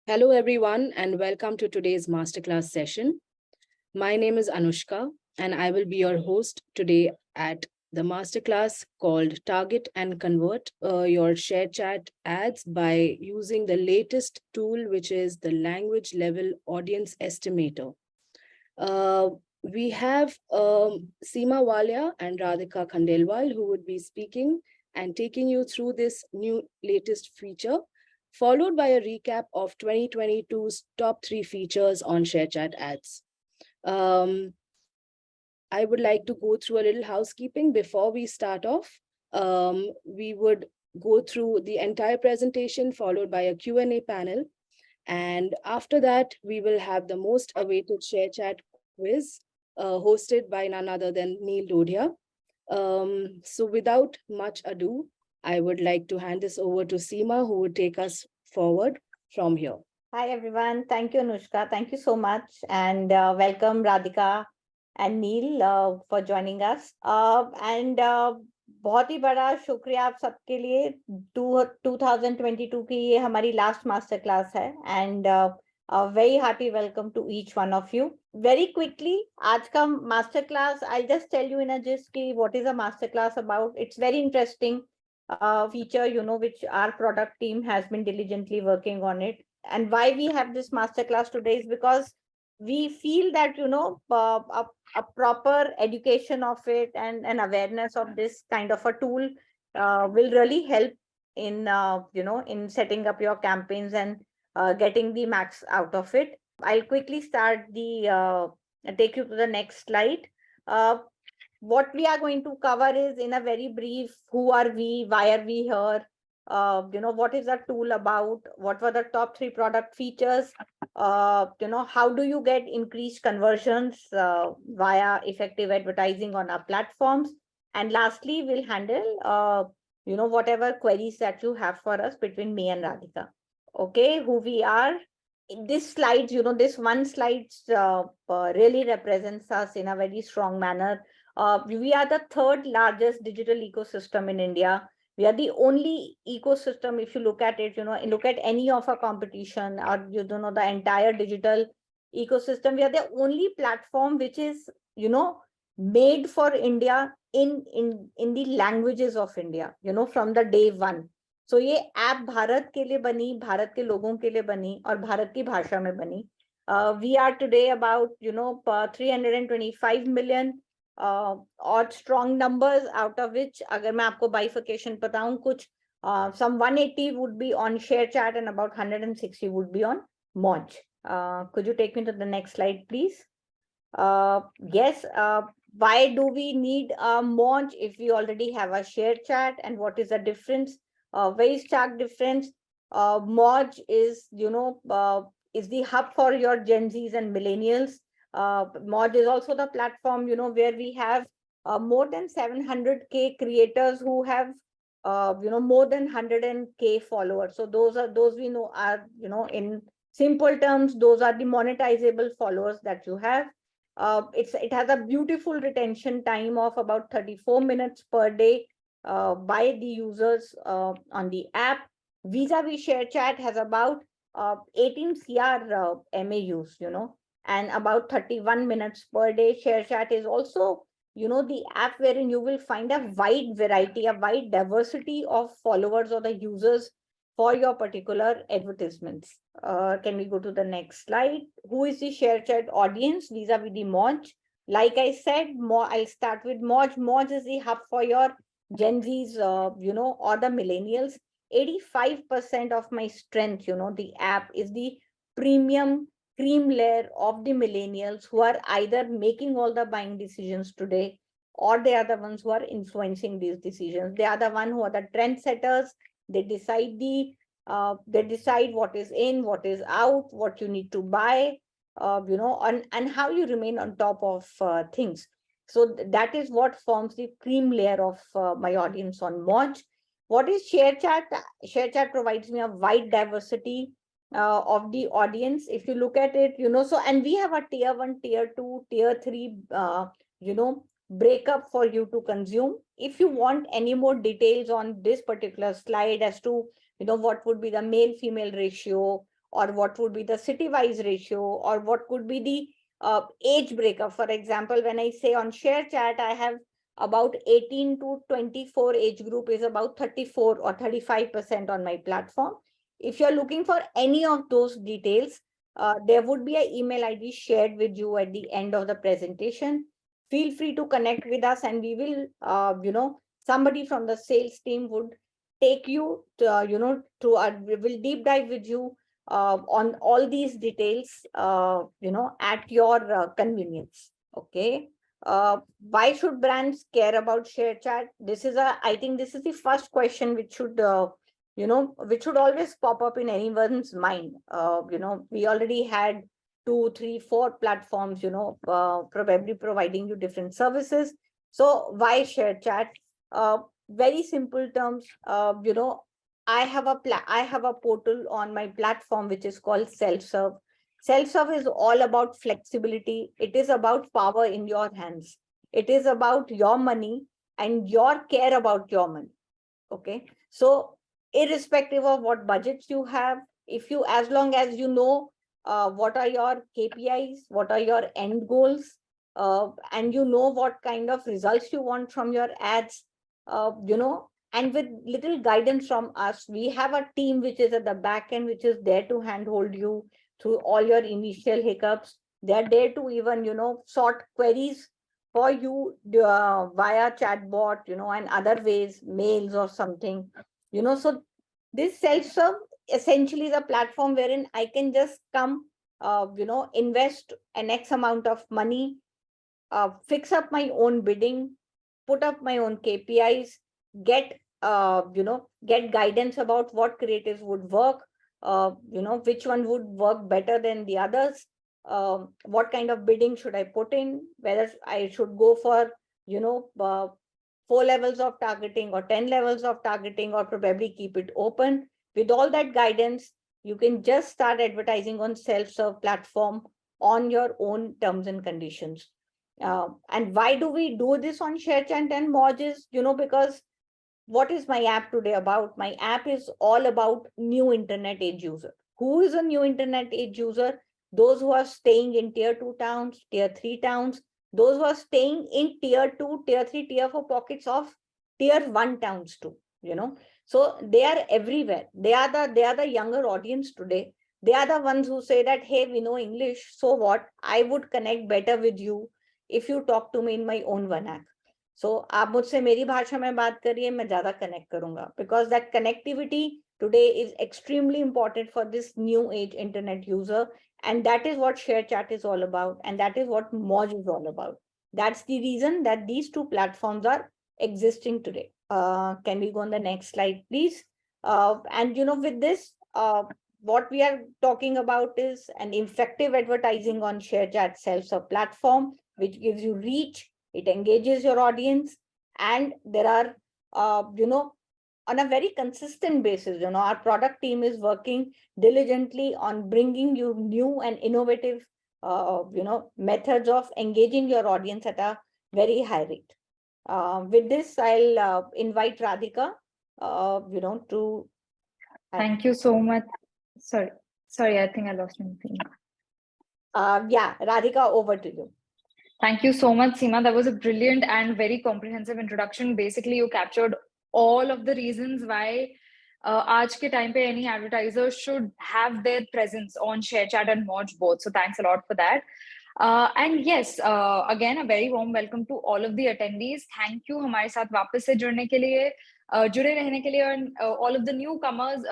Hello, everyone, and welcome to today's masterclass session. My name is Anushka, and I will be your host today at the masterclass called Target and Convert Your ShareChat Ads by using the latest tool, which is the Language Level Audience Estimator. Uh, we have Seema Walia and Radhika Khandelwal who would be speaking and taking you through this new latest feature, followed by a recap of 2022's top 3 features on ShareChat ads. Um, I would like to go through a little housekeeping before we start off. We would go through the entire presentation followed by a Q&A panel. And after that, we will have the most awaited ShareChat quiz hosted by none other than Neil Dodhia. So without much ado, I would like to hand this over to Seema, who would take us forward from here. Hi everyone. Thank you, Anushka. Thank you so much. And welcome Radhika and Neil for joining us. And बहुत ही बड़ा शुक्रिया आप सबके लिए 2022 की ये हमारी last master class है and very happy welcome to each one of you. Very quickly, आज का master class I'll just tell you in a gist कि what is a master class about. It's very interesting feature, which our product team has been diligently working on it. And why we have this masterclass today is because we feel that a proper education of it and an awareness of this kind of a tool will really help in in setting up your campaigns and getting the max out of it. I'll quickly start the take you to the next slide. What we are going to cover is in a very brief: who are we, why are we here, what is the tool about, what were the top 3 product features, how do you get increased conversions via effective advertising on our platforms, and lastly we'll handle whatever queries that you have for us between me and Radhika. Okay, who we are. This slides, this one slide really represents us in a very strong manner. We are the 3rd largest digital ecosystem in India. We are the only ecosystem, if you look at it, look at any of our competition or the entire digital ecosystem. We are the only platform which is made for India in the languages of India, from the day one. So ये app Bharat के लिए बनी, भारत के लोगों के लिए बनी और भारत की भाषा में बनी. We are today about 325 million odd strong numbers, out of which अगर मैं आपको bifurcation बताऊं, कुछ some 180 would be on ShareChat and about 160 would be on Moj. Could you take me to the next slide, please? Yes. Why do we need a Moj if we already have a ShareChat, and what is the difference? Very stark difference. Moj is is the hub for your Gen Zs and millennials. Moj is also the platform where we have more than 700k creators who have more than 100k followers. So those we know are in simple terms, those are the monetizable followers that you have. It has a beautiful retention time of about 34 minutes per day by the users on the app. Vis-a-vis ShareChat has about 18 CR MAUs, and about 31 minutes per day. ShareChat is also, the app wherein you will find a wide variety, a wide diversity of followers or the users for your particular advertisements. Can we go to the next slide? Who is the ShareChat audience vis-a-vis the Moj? Like I said, I'll start with Moj. Moj is the hub for your Gen Zs, or the millennials. 85% of my strength, the app is the premium cream layer of the millennials who are either making all the buying decisions today, or they are the ones who are influencing these decisions. They are the ones who are the trendsetters. They decide what is in, what is out, what you need to buy, and how you remain on top of things. So that is what forms the cream layer of my audience on Moj. What is ShareChat? ShareChat provides me a wide diversity of the audience. If you look at it, and we have a tier 1, tier 2, tier 3, breakup for you to consume. If you want any more details on this particular slide as to, what would be the male-female ratio, or what would be the city-wise ratio, or what could be the age breakup. For example, when I say on ShareChat, I have about 18 to 24 age group is about 34 or 35% on my platform. If you're looking for any of those details, there would be an email ID shared with you at the end of the presentation. Feel free to connect with us, and we will, somebody from the sales team would take you to, we will deep dive with you on all these details, at your convenience. Okay. Why should brands care about ShareChat? I think this is the first question which should, which should always pop up in anyone's mind. We already had 2, 3, 4 platforms, probably providing you different services. So why ShareChat? Very simple terms, I have a portal on my platform which is called self-serve. Self-serve is all about flexibility. It is about power in your hands. It is about your money and your care about your money. Okay. So irrespective of what budgets you have, as long as you know what are your KPIs, what are your end goals, and you know what kind of results you want from your ads, and with little guidance from us, we have a team which is at the back end, which is there to handhold you through all your initial hiccups. They're there to even, sort queries for you via chatbot, and other ways, mails or something, so this self-serve essentially is a platform wherein I can just come, invest an X amount of money, fix up my own bidding, put up my own KPIs, get get guidance about what creatives would work, which one would work better than the others, what kind of bidding should I put in, whether I should go for 4 levels of targeting or 10 levels of targeting, or probably keep it open. With all that guidance, you can just start advertising on self-serve platform on your own terms and conditions. And why do we do this on ShareChat and Moz? Because what is my app today about? My app is all about new internet age user. Who is a new internet age user? Those who are staying in tier 2 towns, tier 3 towns, those who are staying in tier 2, tier 3, tier 4 pockets of tier 1 towns too, So they are everywhere. They are the younger audience today. They are the ones who say that, hey, we know English. So what? I would connect better with you if you talk to me in my own vernac. So आप मुझसे मेरी भाषा में बात करिए, मैं ज्यादा connect करूंगा, because that connectivity today is extremely important for this new age internet user, and that is what ShareChat is all about, and that is what Moz is all about. That's the reason that these two platforms are existing today. Can we go on the next slide, please? And with this, what we are talking about is an effective advertising on ShareChat self-serve platform, which gives you reach, it engages your audience, and there are, on a very consistent basis, our product team is working diligently on bringing you new and innovative, methods of engaging your audience at a very high rate. With this, I'll invite Radhika, to. Thank you so much. Sorry, I think I lost my thing. Yeah, Radhika, over to you. Thank you so much, Seema. That was a brilliant and very comprehensive introduction. Basically, you captured all of the reasons why aaj ke time pe any advertiser should have their presence on ShareChat and Moz both. So thanks a lot for that. And yes, again, a very warm welcome to all of the attendees. Thank you हमारे साथ वापस से जुड़ने के लिए, जुड़े रहने के लिए, and all of the newcomers.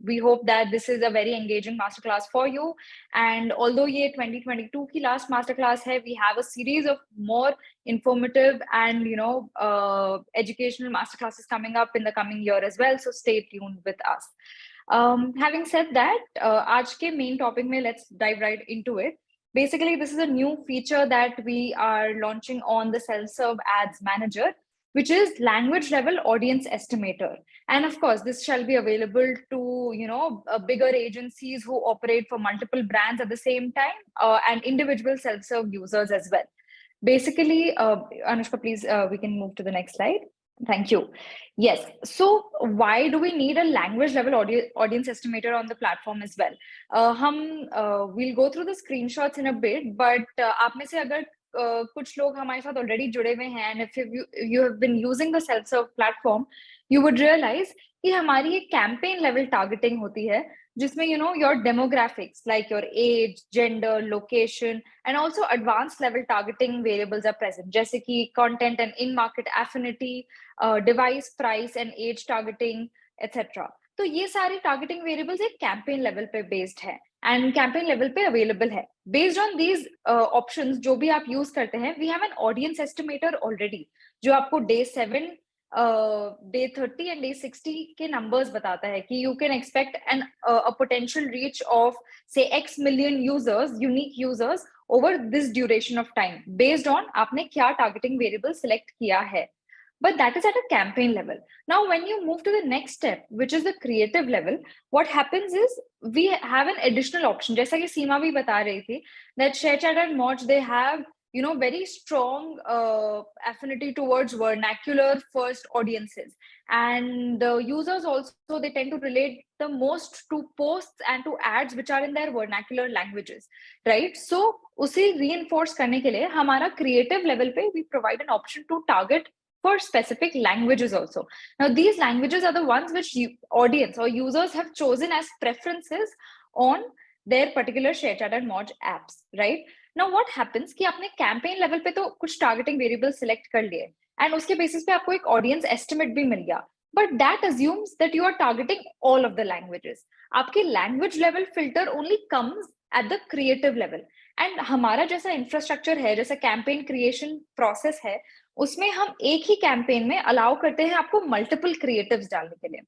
We hope that this is a very engaging masterclass for you. And although ये 2022 की last masterclass है, we have a series of more informative and educational masterclasses coming up in the coming year as well. So stay tuned with us. Having said that, आज के main topic में let's dive right into it. Basically, this is a new feature that we are launching on the self-serve ads manager, which is language level audience estimator. And of course, this shall be available to, bigger agencies who operate for multiple brands at the same time, and individual self-serve users as well. Basically, Anushka, please, we can move to the next slide. Thank you. Yes. So why do we need a language level audience estimator on the platform as well? We'll go through the screenshots in a bit, but आप में से अगर कुछ लोग हमारे साथ already जुड़े हुए हैं, and if you have been using the self-serve platform, you would realize कि हमारी एक campaign level targeting होती है, जिसमें your demographics like your age, gender, location, and also advanced level targeting variables are present, जैसे कि content and in-market affinity, device price and age targeting etcetera. तो ये सारे टारगेटिंग वेरिएबल्स एक कैंपेन लेवल पे बेस्ड है एंड कैंपेन लेवल पे available है। बेस्ड ऑन दीज ऑप्शंस जो भी आप यूज करते हैं, we have an audience estimator already, जो आपको डे 7, डे 30 एंड डे 60 के नंबर्स बताता है कि you can expect an potential reach of से X million users, unique users over this duration of time, based on आपने क्या टारगेटिंग वेरिएबल सिलेक्ट किया है। But that is at a campaign level. Now, when you move to the next step, which is the creative level, what happens is we have an additional option. जैसा कि सीमा भी बता रही थी, that ShareChat and Moj, they have very strong affinity towards vernacular first audiences, and the users also, they tend to relate the most to posts and to ads which are in their vernacular languages, right? So उसे reinforce करने के लिए हमारा creative level पे we provide an option to target for specific languages also. Now, these languages are the ones which audience or users have chosen as preferences on their particular ShareChat and Moj apps, right? Now, what happens कि आपने campaign level पे तो कुछ targeting variables select कर लिए and उसके basis पे आपको एक audience estimate भी मिल गया, but that assumes that you are targeting all of the languages. आपकी language level filter only comes at the creative level. And हमारा जैसा infrastructure है, जैसा campaign creation process है, उसमें हम एक ही कैंपेन में अलाउ करते हैं आपको मल्टीपल क्रिएटिव्स डालने के लिए,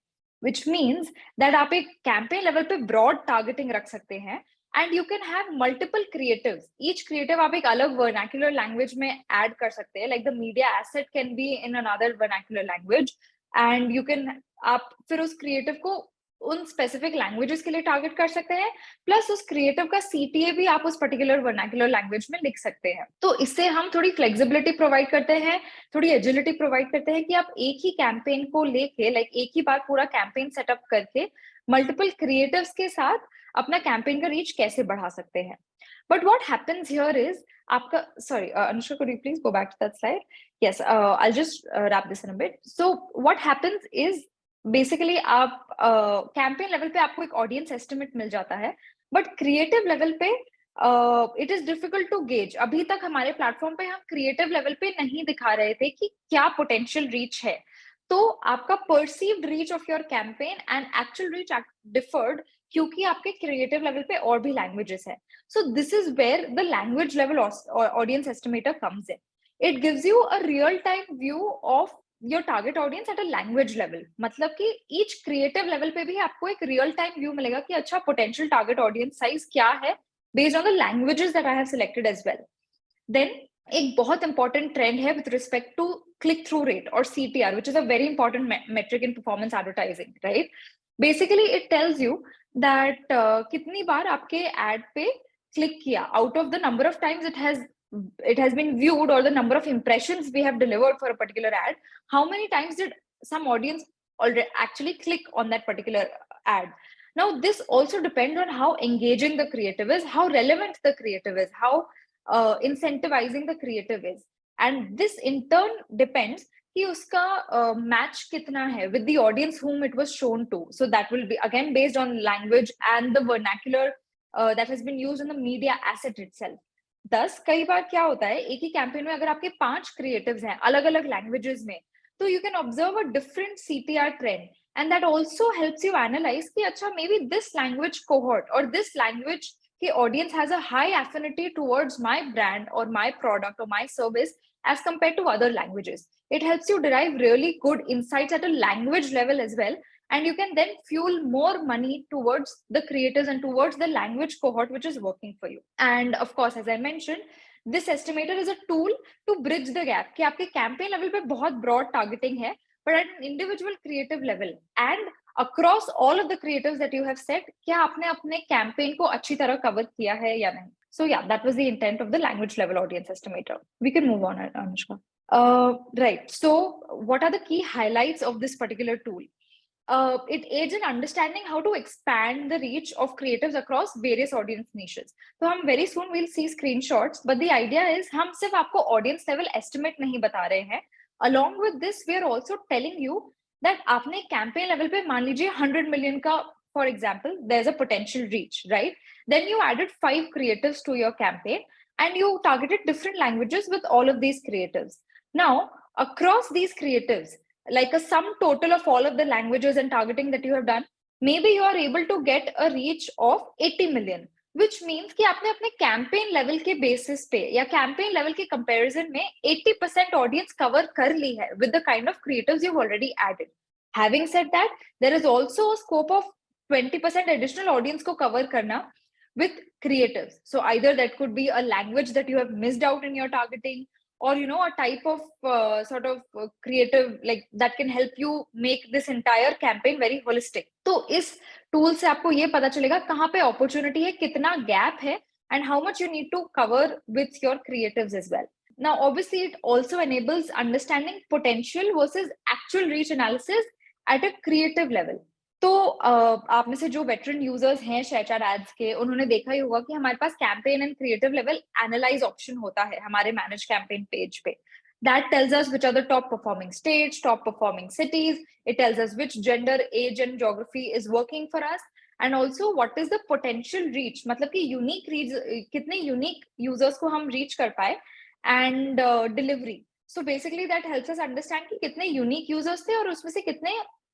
विच मीन्स दैट आप एक कैंपेन लेवल पे ब्रॉड टारगेटिंग रख सकते हैं and you can have multiple creatives. Each creative आप एक अलग वर्नाक्युलर लैंग्वेज में ऐड कर सकते हैं, like the media asset can be in another vernacular language, and you can आप फिर उस क्रिएटिव को उन स्पेसिफिक लैंग्वेजेस के लिए टारगेट कर सकते हैं, प्लस उस क्रिएटिव का सीटीए भी आप उस पर्टिकुलर वर्नाक्युलर लैंग्वेज में लिख सकते हैं। तो इससे हम थोड़ी फ्लेक्सिबिलिटी प्रोवाइड करते हैं, थोड़ी एजिलिटी प्रोवाइड करते हैं कि आप एक ही कैंपेन को लेके, लाइक एक ही बार पूरा कैंपेन सेटअप करके मल्टीपल क्रिएटिव्स के साथ अपना कैंपेन का रीच कैसे बढ़ा सकते हैं। But what happens here is आपका, sorry Anushka, could you please go back to that slide? Yes, I'll just wrap this in a bit. So what happens is basically आप कैंपेन लेवल पे आपको एक ऑडियंस एस्टिमेट मिल जाता है, but creative level पे it is difficult to gauge. अभी तक हमारे प्लेटफॉर्म पे हम क्रिएटिव लेवल पे नहीं दिखा रहे थे कि क्या पोटेंशियल रीच है। तो आपका perceived reach of your campaign and actual reach differed, क्योंकि आपके क्रिएटिव लेवल पे और भी लैंग्वेजेस है। So this is where the language level audience estimator comes in. It gives you a real time view of your target audience at a language level. मतलब कि each creative level पे भी आपको एक real time view मिलेगा कि अच्छा potential target audience size क्या है based on the languages that I have selected as well. Then एक बहुत important trend है with respect to click through rate or CTR, which is a very important metric in performance advertising, right? Basically it tells you that कितनी बार आपके ad पे click किया out of the number of times it has been viewed, or the number of impressions we have delivered for a particular ad, how many times did some audience already actually click on that particular ad. Now this also depends on how engaging the creative is, how relevant the creative is, how incentivizing the creative is, and this in turn depends कि उसका match कितना है with the audience whom it was shown to. So that will be again based on language and the vernacular that has been used in the media asset itself. 10 कई बार क्या होता है, एक ही campaign में अगर आपके 5 क्रिएटिव्स हैं अलग अलग लैंग्वेजेस में, तो you can observe a different CTR trend, and that also helps you analyse कि अच्छा may be this language cohort और दिस लैंग्वेज की audience has a high affinity towards my brand और माय प्रोडक्ट और my service as compared to other languages. It helps you derive really good insights at a language level as well, and you can then fuel more money towards the creators and towards the language cohort which is working for you. And of course, as I mentioned, this estimator is a tool to bridge the gap कि आपके campaign level पे बहुत broad targeting है, but at an individual creative level and across all of the creatives that you have set, क्या आपने अपने campaign को अच्छी तरह cover किया है या नहीं. So yeah, that was the intent of the language level audience estimator. We can move on, Anushka. Right. So, what are the key highlights of this particular tool? It aids in understanding how to expand the reach of creatives across various audience niches. So, हम very soon will see screenshots, but the idea is हम सिर्फ आपको audience level estimate नहीं बता रहे हैं. Along with this, we are also telling you that आपने campaign level पे मान लीजिए 100 million का, for example, there's a potential reach, right? Then you added 5 creatives to your campaign and you targeted different languages with all of these creatives. Now, across these creatives, like a sum total of all of the languages and targeting that you have done, maybe you are able to get a reach of 80 million, which means कि आपने अपने campaign level के basis पे या campaign level के comparison में 80% audience cover कर ली है with the kind of creatives you've already added. Having said that, there is also a scope of 20% additional audience को cover करना with creatives. So either that could be a language that you have missed out in your targeting, or a type of sort of creative like that can help you make this entire campaign very holistic. तो इस tool से आपको ये पता चलेगा कहाँ पे opportunity है, कितना gap है, and how much you need to cover with your creatives as well. Now, obviously, it also enables understanding potential versus actual reach analysis at a creative level. तो आप में से जो वेटरन यूजर्स हैं ShareChat ads के, उन्होंने देखा ही होगा कि हमारे पास campaign and creative level analyse option होता है हमारे मैनेज कैंपेन पेज पे. That tells us which are the top performing states, top performing cities. It tells us which gender, age and geography is working for us. And also what is the potential reach, मतलब कि unique reach, कितने unique users को हम reach कर पाए, and delivery. So basically that helps us understand कि कितने unique users थे और उसमें से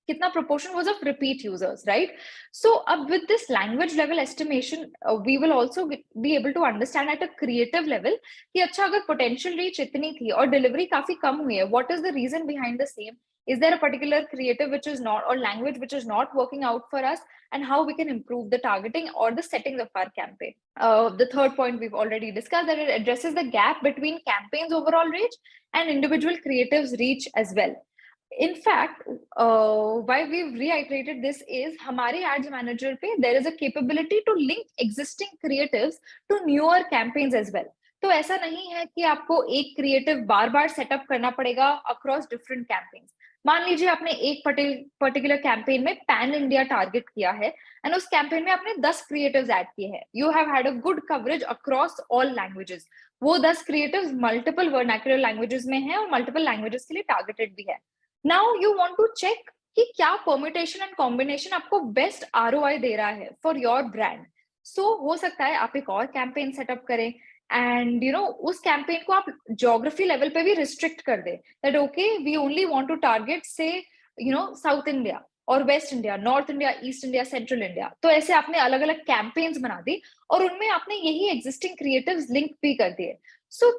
कितना proportion was of repeat users, right? So with this language level estimation, we will also be able to understand at a creative level कि अच्छा अगर potential reach इतनी थी और delivery काफी कम हुई है, what is the reason behind the same? Is there a particular creative which is not, or language which is not working out for us, and how we can improve the targeting or the settings of our campaign? The third point we've already discussed, that it addresses the gap between campaigns overall reach and individual creatives reach as well. In fact, why we've reiterated this is हमारे ads manager पे there is a capability to link existing creatives to newer campaigns as well. तो ऐसा नहीं है कि आपको एक creative बार बार setup करना पड़ेगा across different campaigns. मान लीजिए आपने एक particular campaign में pan India target किया है and उस campaign में आपने 10 creatives add किए हैं. You have had a good coverage across all languages. वो 10 creatives multiple vernacular languages में हैं और multiple languages के लिए targeted भी है. Now you want to check कि क्या permutation and combination आपको best ROI दे रहा है for your brand. So हो सकता है आप एक और campaign setup करें and उस campaign को आप geography level पे भी restrict कर दे, that okay, we only want to target say South India और West India, North India, East India, Central India. तो ऐसे आपने अलग अलग campaigns बना दी और उनमें आपने यही existing creatives link भी कर दिए. So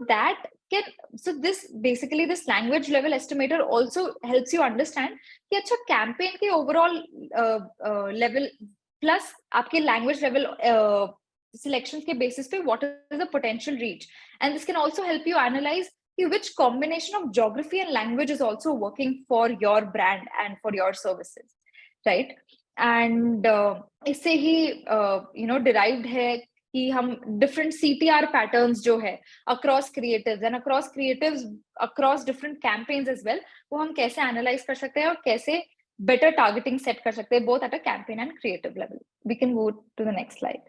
this language level estimator also helps you understand कि अच्छा campaign के overall level plus आपके language level selections के basis पे what is the potential reach, and this can also help you analyze which combination of geography and language is also working for your brand and for your services, right? And इससे ही derived है कि हम different CTR patterns जो है across creatives and across creatives across different campaigns as well, वो हम कैसे analyze कर सकते हैं और कैसे better targeting set कर सकते हैं both at a campaign and creative level. We can go to the next slide.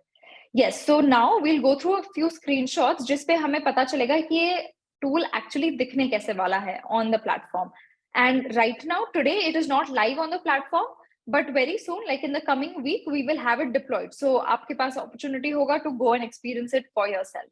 Yes, so now we'll go through a few screenshots जिस पे हमें पता चलेगा कि ये tool actually दिखने कैसे वाला है on the platform. And right now, today, it is not live on the platform, but very soon, like in the coming week, we will have it deployed. So आपके पास opportunity होगा to go and experience it for yourself.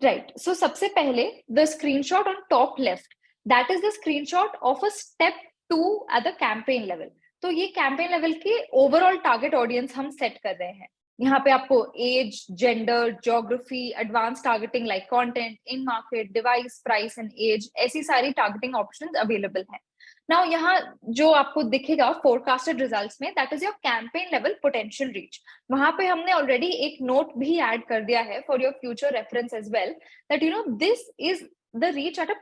Right. So सबसे पहले, the screenshot on top left, that is the screenshot of a step 2 at the campaign level. तो ये campaign level के overall target audience हम set कर रहे हैं. यहाँ पे आपको age, gender, geography, advanced targeting like content, in market, device, price and age, ऐसी सारी targeting options available हैं. Now यहाँ जो आपको दिखेगा forecasted results में, that is your campaign level potential reach. वहाँ पे हमने already एक note भी add कर दिया है for your future reference as well, that this is the reach at a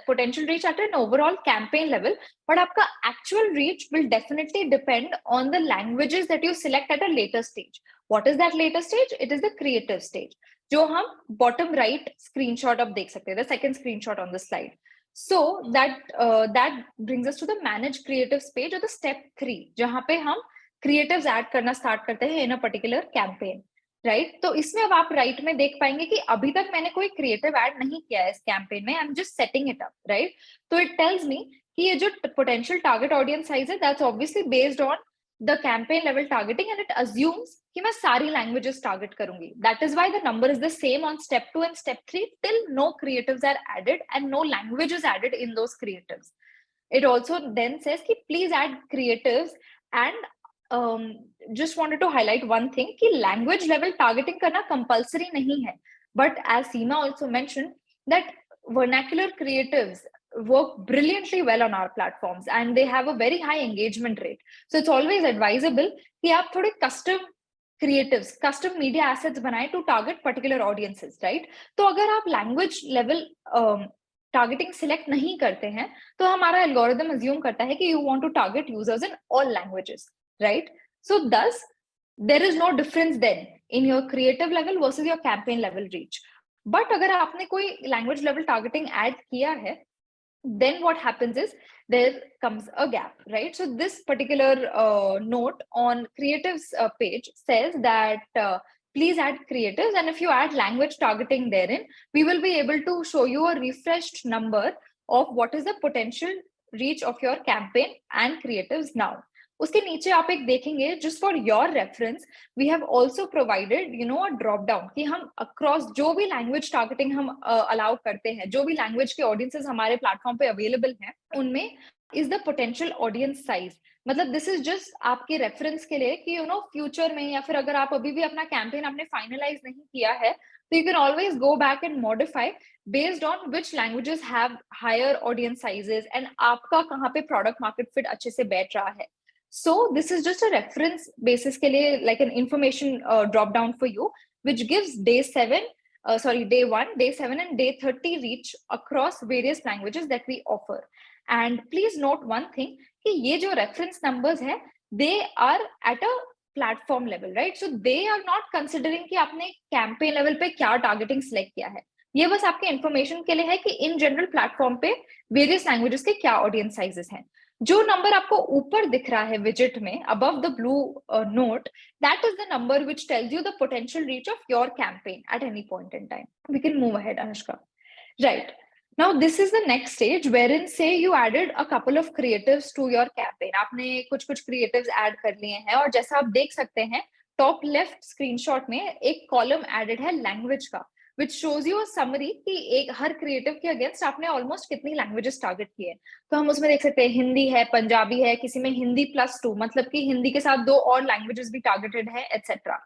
potential reach at an overall campaign level, but आपका actual reach will definitely depend on the languages that you select at a later stage. What is that later stage? It is the creative stage, जो हम bottom right screenshot अब देख सकते हैं, the second screenshot on the slide. So that brings us to the manage creatives page or the step 3, जहां पे हम creatives add करना स्टार्ट करते हैं in a particular campaign, right? तो इसमें अब आप राइट में देख पाएंगे कि अभी तक मैंने कोई क्रिएटिव ऐड नहीं किया है इस कैंपेन में, I am just setting it up, right? तो इट टेल्स मी कि ये जो पोटेंशियल टारगेट ऑडियंस साइज है that's obviously based on the campaign level targeting and it assumes कि मैं सारी लैंग्वेजेस टारगेट करूंगी. That is why the number is the same on step 2 and step 3 till no creatives are added and no languages added in those creatives. It also then says कि please add creatives and just wanted to highlight one thing कि language level targeting करना compulsory नहीं है, but as Seema also mentioned that vernacular creatives work brilliantly well on our platforms and they have a very high engagement rate. So it's always advisable कि आप थोड़े custom creatives, custom media assets बनाएं to target particular audiences, right? तो अगर आप language level targeting select नहीं करते हैं तो हमारा एल्गोरिथम अज्यूम करता है कि you want to target users in all languages, right? So thus there is no difference then in your creative level versus your campaign level reach. But अगर आपने कोई लैंग्वेज लेवल टारगेटिंग ऐड किया है, then what happens is there comes a gap, right? So this particular note on creatives page says that please add creatives, and if you add language targeting therein, we will be able to show you a refreshed number of what is the potential reach of your campaign and creatives now. उसके नीचे आप एक देखेंगे, just for your reference, we have also provided, you know, a drop down कि हम across जो भी language targeting हम allow करते हैं, जो भी language के audiences हमारे platform पे available हैं, उनमें is the potential audience size. मतलब this is just आपके reference के लिए कि you know future में या फिर अगर आप अभी भी अपना campaign आपने finalize नहीं किया है, so you can always go back and modify based on which languages have higher audience sizes and आपका कहाँ पे product market fit अच्छे से बैठ रहा है. So this is just a reference basis के लिए like an information drop down for you, which gives day 1, day 7 and day 30 reach across various languages that we offer. And please note one thing कि ये जो reference numbers है, they are at a platform level, right? So they are not considering कि आपने campaign level पे क्या targeting select किया है. ये बस आपके information के लिए है कि in general platform पे various languages के क्या audience sizes हैं. जो नंबर आपको ऊपर दिख रहा है विजिट में above the blue note, that is the number which tells you the potential reach of your campaign at any point in time. We can move ahead, Anushka. Right. Now this is the next stage wherein say you added a couple of creatives to your campaign. आपने कुछ creatives add कर लिए हैं और जैसा आप देख सकते हैं top left screenshot में एक column added है language का, which shows you a summary कि एक हर क्रिएटिव के अगेंस्ट आपने ऑलमोस्ट कितनी लैंग्वेजेस टारगेट किए. तो हम उसमें देख सकते हैं हिंदी है, पंजाबी है, किसी में हिंदी +2 मतलब कि हिंदी के साथ 2 और लैंग्वेजेस भी टारगेटेड है, एटसेट्रा,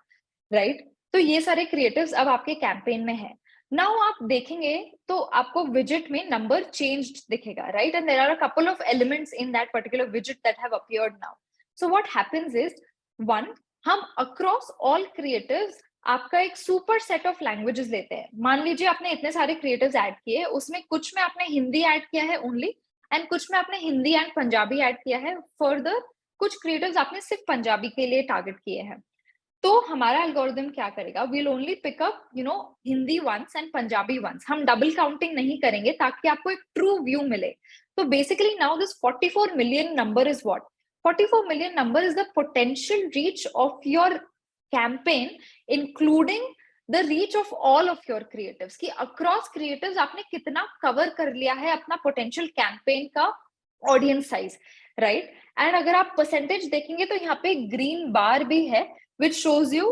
राइट? तो ये सारे क्रिएटिव्स अब आपके कैंपेन में है. नाउ आप देखेंगे तो आपको विजिट में नंबर चेंज्ड दिखेगा, right? And there are a couple of elements in that particular visit that have appeared now. So what happens is, one, हम अक्रॉस ऑल क्रिएटिव्स आपका एक सुपर सेट ऑफ लैंग्वेजेस लेते हैं. मान लीजिए आपने इतने सारे क्रिएटिव्स ऐड किए, उसमें कुछ में आपने हिंदी ऐड किया है ओनली एंड कुछ में आपने हिंदी एंड पंजाबी ऐड किया है. फर्दर कुछ क्रिएटिव्स आपने सिर्फ पंजाबी के लिए टारगेट किए हैं. तो हमारा एल्गोरिथम क्या करेगा, will only pick up you know Hindi once and Punjabi once. हम डबल काउंटिंग नहीं करेंगे ताकि आपको एक ट्रू व्यू मिले. तो basically now this 44 million number is what? 44 million number is the potential reach of your campaign, including the reach of all of your creatives. कि across creatives आपने कितना cover कर लिया है अपना potential campaign का audience size, right? And अगर आप percentage देखेंगे तो यहाँ पे green bar भी है which shows you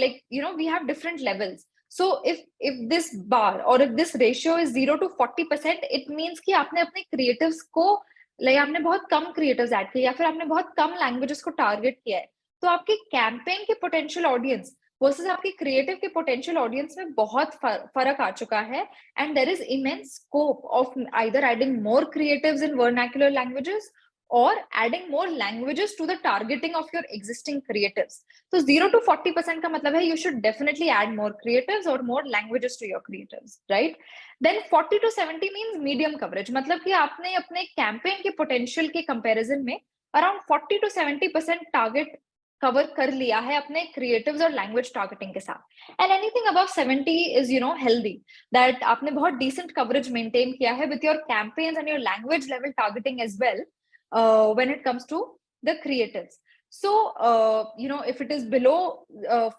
like you know we have different levels. So if this bar or if this ratio is 0 to 40%, it means कि आपने अपने creatives को like आपने बहुत कम creatives ऐड किए या फिर आपने बहुत कम languages को target किया है. तो आपके कैंपेन के पोटेंशियल ऑडियंस वर्सेस आपके क्रिएटिव के पोटेंशियल ऑडियंस में बहुत फर्क आ चुका है. And there is immense scope of either adding more creatives in vernacular languages or adding more languages to the targeting of your existing creatives. So 0 to 40% का मतलब है you should definitely add more creatives or more languages to your creatives, right? Then 40 to 70 means medium coverage. मतलब कि आपने अपने campaign के potential के comparison में around 40 to 70% target कवर कर लिया है अपने क्रिएटिव्स और लैंग्वेज टारगेटिंग के साथ, and anything above 70 is healthy, that आपने बहुत डिसेंट कवरेज मेंटेन किया है with your campaigns and your language level targeting as well when it comes to the creatives. So, if it is below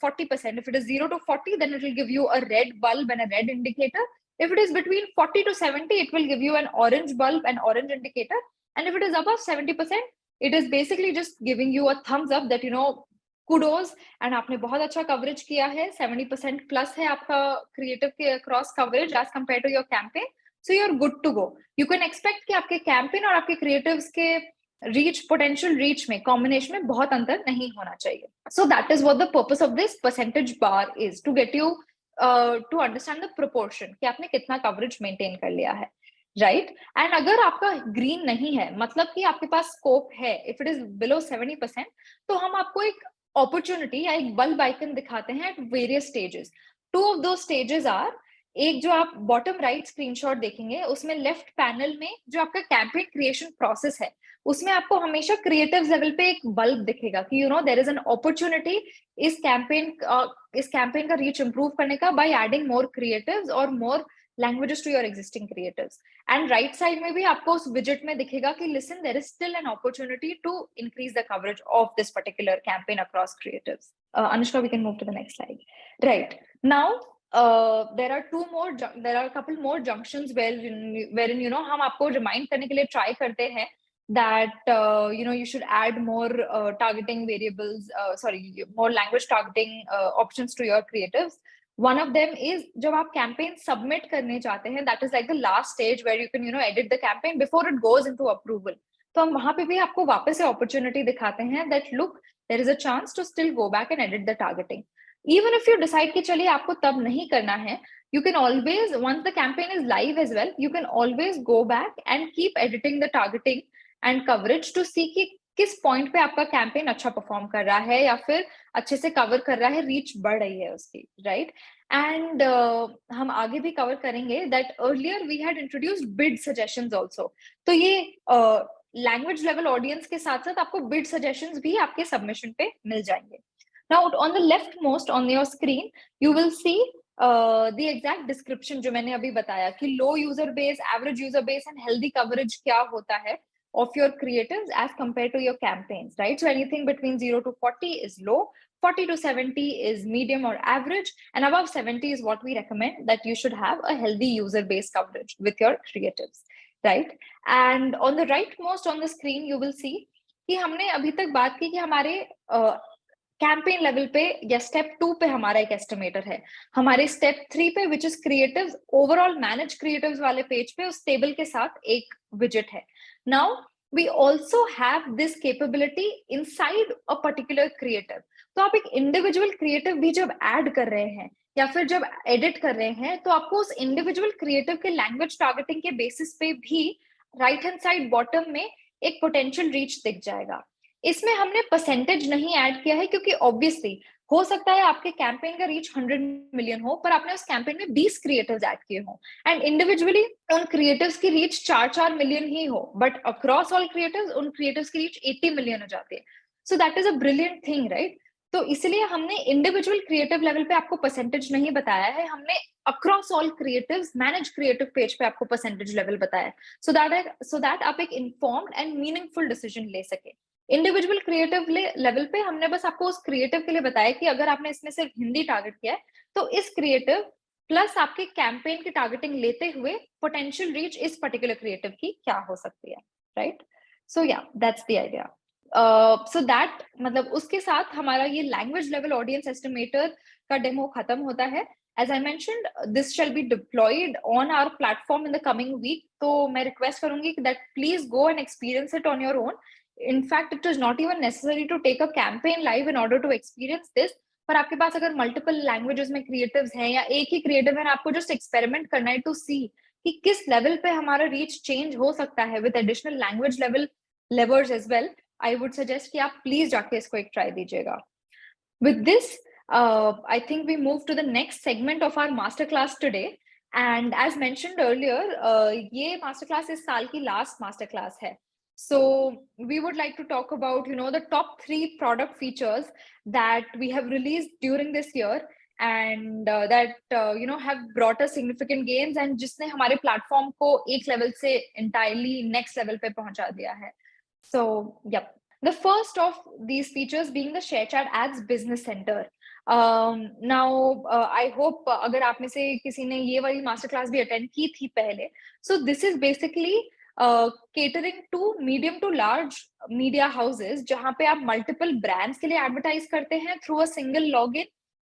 40%, if it is 0 to 40, then it will give you a red bulb and a red indicator. If it is between 40 to 70, it will give you an orange bulb and orange indicator. And if it is above 70%, it is basically just giving you a thumbs up that, kudos, and आपने बहुत अच्छा coverage किया है, 70% plus है आपका creative के across coverage as compared to your campaign. So you're good to go. You can expect कि आपके campaign और आपके creatives के रीच, पोटेंशियल रीच में, कॉम्बिनेशन में बहुत अंतर नहीं होना चाहिए. So that is what the purpose of this percentage bar is, to get you to understand the proportion कि आपने कितना कवरेज मेंटेन कर लिया है, राइट. एंड अगर आपका ग्रीन नहीं है, मतलब कि आपके पास स्कोप है, इफ इट इज बिलो 70%, तो हम आपको एक अपॉर्चुनिटी या एक बल्ब आइकन दिखाते हैं at various stages. Two of दो स्टेजेस आर, एक जो आप बॉटम राइट स्क्रीनशॉट देखेंगे, उसमें लेफ्ट पैनल में जो आपका कैंपेन क्रिएशन प्रोसेस है, उसमें आपको हमेशा क्रिएटिव लेवल पे एक बल्ब दिखेगा कि देयर इज एन अपॉर्चुनिटी इस कैंपेन का रीच इंप्रूव करने का बाय एडिंग मोर क्रिएटिव्स और more languages to your existing creatives. And right side में भी आपको उस विजेट में दिखेगा कि listen, there is still an opportunity to increase the coverage of this particular campaign across creatives. Anushka, we can move to the next slide. Right now, there are a couple more junctions wherein हम आपको remind करने के लिए try करते हैं that you should add more targeting variables, more language targeting options to your creatives. One of them is जब आप campaign submit करने जाते हैं, that is like the last stage where you can edit the campaign before it goes into approval. तो हम वहां पे भी आपको वापस से opportunity दिखाते हैं that look, there is a chance to still go back and edit the targeting. Even if you decide कि चलिए आपको तब नहीं करना है, you can always, once the campaign is live as well, you can always go back and keep editing the targeting and coverage to see कि किस point पे आपका कैंपेन अच्छा परफॉर्म कर रहा है या फिर अच्छे से कवर कर रहा है, रीच बढ़ रही है उसकी, राइट. एंड हम आगे भी कवर करेंगे that earlier we had introduced bid suggestions also. तो ये लैंग्वेज लेवल ऑडियंस के साथ साथ आपको बिड सजेशंस भी आपके सबमिशन पे मिल जाएंगे. Now, on the leftmost on your screen, you will see the exact description जो मैंने अभी बताया कि low user base, average user base and healthy coverage क्या होता है of your creatives as compared to your campaigns, right? So anything between 0 to 40 is low, 40 to 70 is medium or average, and above 70 is what we recommend, that you should have a healthy user base coverage with your creatives, right? And on the rightmost on the screen, you will see कि हमने अभी तक बात की कि हमारे campaign level पे या स्टेप 2 पे हमारा एक एस्टिमेटर है, हमारे स्टेप 3 पे which is creatives, overall manage creatives वाले पेज पे उस टेबल के साथ एक विजेट है. Now we also have this capability inside a particular creative. तो आप एक इंडिविजुअल क्रिएटिव भी जब ऐड कर रहे हैं या फिर जब एडिट कर रहे हैं, तो आपको उस इंडिविजुअल क्रिएटिव के लैंग्वेज टारगेटिंग के बेसिस पे भी राइट हैंड साइड बॉटम में एक पोटेंशियल रीच दिख जाएगा. इसमें हमने परसेंटेज नहीं ऐड किया है क्योंकि ऑब्वियसली हो सकता है आपके कैंपेन का रीच 100 मिलियन हो, पर आपने उस कैंपेन में 20 क्रिएटिव्स ऐड किए हो एंड इंडिविजुअली उन क्रिएटिव्स की रीच 4 मिलियन ही हो, बट अक्रॉस ऑल क्रिएटिव्स उन क्रिएटिव्स की रीच 80 मिलियन हो जाती है. So that is a brilliant thing, right. तो इसलिए हमने इंडिविजुअल क्रिएटिव लेवल पे आपको परसेंटेज नहीं बताया है, हमने across all creatives manage creative page पे आपको परसेंटेज लेवल बताया, सो दैट आप एक इन्फॉर्म्ड एंड मीनिंगफुल डिसीजन ले सके. इंडिविजुअल क्रिएटिव लेवल पे हमने बस आपको उस क्रिएटिव के लिए बताया कि अगर आपने इसमें सिर्फ हिंदी टारगेट किया है, तो इस क्रिएटिव प्लस आपके कैंपेन की टारगेटिंग लेते हुए पोटेंशियल रीच इस पर्टिकुलर क्रिएटिव की क्या हो सकती है, राइट. सो या that's the idea. So that मतलब उसके साथ हमारा ये लैंग्वेज लेवल ऑडियंस एस्टिमेटर का डेमो खत्म होता है. As I mentioned, this shall be deployed on our platform in the coming week. तो मैं रिक्वेस्ट करूंगी that please go and experience it on your own. In fact, it is not even necessary to take a campaign live in order to experience this. पर आपके पास अगर multiple languages में creatives हैं या एक ही क्रिएटिव है, आपको जस्ट एक्सपेरिमेंट करना है टू सी कि किस लेवल पे हमारा रीच चेंज हो सकता है with additional language level levers as well. I would suggest कि आप प्लीज जाके इसको एक ट्राई दीजिएगा. With this I think we move to the next segment of our masterclass today. And as mentioned earlier, ये masterclass इस साल की last masterclass है. So we would like to talk about, the top 3 product features that we have released during this year and that have brought us significant gains and जिसने हमारे platform को एक level से entirely next level पे पहुंचा दिया है. So, yep. The first of these features being the ShareChat Ads Business Center. Now, I hope अगर आप में से किसी ने ये वाली मास्टर क्लास भी अटेंड की थी पहले, so this is basically catering to medium to large media houses जहाँ पे आप multiple brands के लिए advertise करते हैं through a single login,